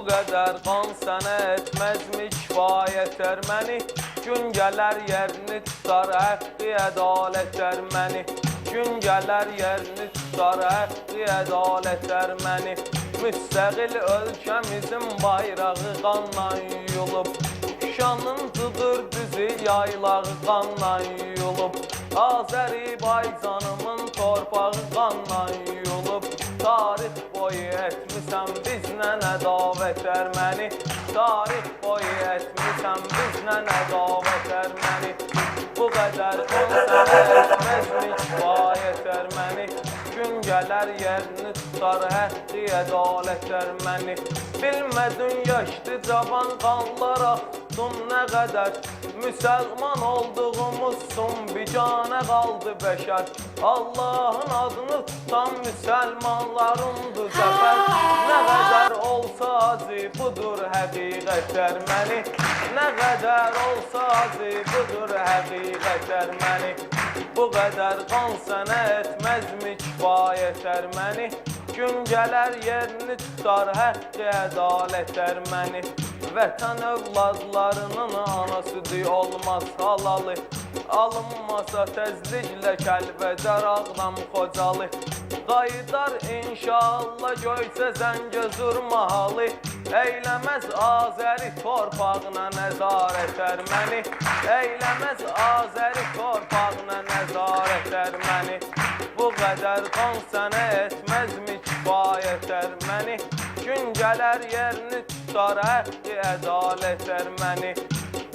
qədər qan sənə etməzmi kifayət erməni? Gün gələr yerini tutar həqqi ədalət erməni. Gün gələr yerini tutar həqqi ədalət erməni. Müstəqil ölkəmizin bayrağı qanla yuyulub, şanıntıdır düzü yaylağı qanla yuyulub. Azərbaycanımın torpağı qanla yuyulub. Tarix boyu etmisən bizlə ədavət erməni. Tarix boyu etmisən bizlə ədavət erməni. Bu qədər qan sənə etməzmi kifayət erməni? Gün gələr yerini tutar həqqi ədalət erməni. Bilmədin yaşlı cavan qanlar axtın nə qədər, müsəlman olduğumuzsun bicanə qaldı bəşər. Allahın adını tutan müsəlmanlarındır zəfər. Nə qədər olsa acı budur həqiqət erməni. Nə qədər olsa acı budur həqiqət erməni. Bu qədər qan sənə etməzmi kifayət erməni? Gün gələr yerini tutar həqqi ədalət erməni. Vətən övladlarının anasıdır olmaz halalı. Alınmasa təzliklə Kəlbəcər Ağdam Xocalı. Qaydar inşallah göysə Zəngəzur mahalı. Eyləməz Azəri torpağına nəzarət erməni. Eyləməz Azəri torpağına nəzarət erməni. Bu qədər qan sənə etməzmi kifayət erməni? Gün gələr yerini tutar həqqi ədalət erməni.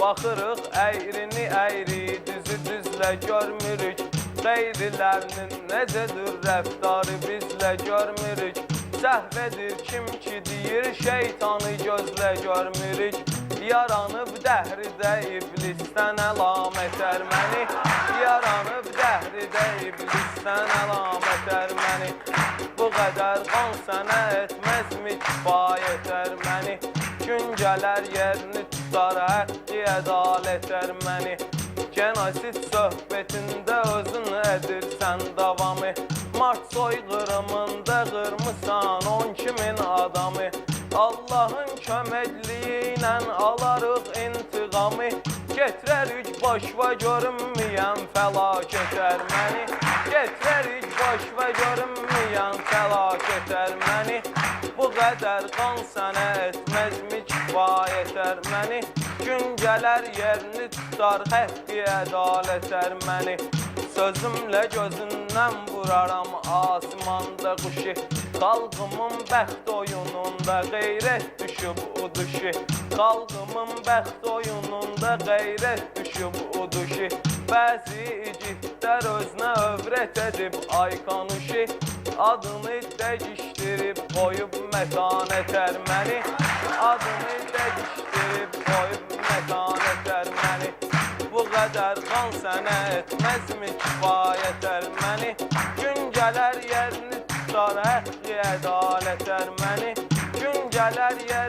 Baxırıq əyrini əyri, düzü düzlə görmürük. Qeyrilərinin necədir rəftarı bizlə görmürük. Səhv edir kim ki deyir şeytanı gözlə görmürük. Yaranıb dəhridə iblisdən əlamət erməni. Yaranıb dəhridə iblisdən əlamət erməni. Bu qədər qan sənə etməzmi kifayət erməni? Gün gələr yerini tutar həqqi ədalət erməni. Genosid söhbətində özün edirsən davamı. Mart soyqırımında qırmısan 12.000 adamı. Allahın köməkliyi ilə alarıq intiqamı. Getirərik başva görünməyən fəlakət erməni. Getirərik başva görünməyən fəlakət erməni. Bu qədər qan sənə etməzmi kifayət erməni? Gün gələr yerini tutar həqqi ədalət erməni. Sözümlə gözündən vuraram asimanda quşu. Xalqımın bəxt oyununda qeyrət düşüb uduşu. Xalqımın bəxt oyununda qeyrət düşüb uduşu. Bəzi igidlər özünə övrət edib ayqanuşu. Adını dəyişdirib qoyub mətanət erməni. Adını dəyişdirib qoyub mətanət erməni. Bu qədər qan sənə etməzmi kifayət erməni? Gün gələr yerini tutar həqqi ədalət erməni. Gün gələr yerini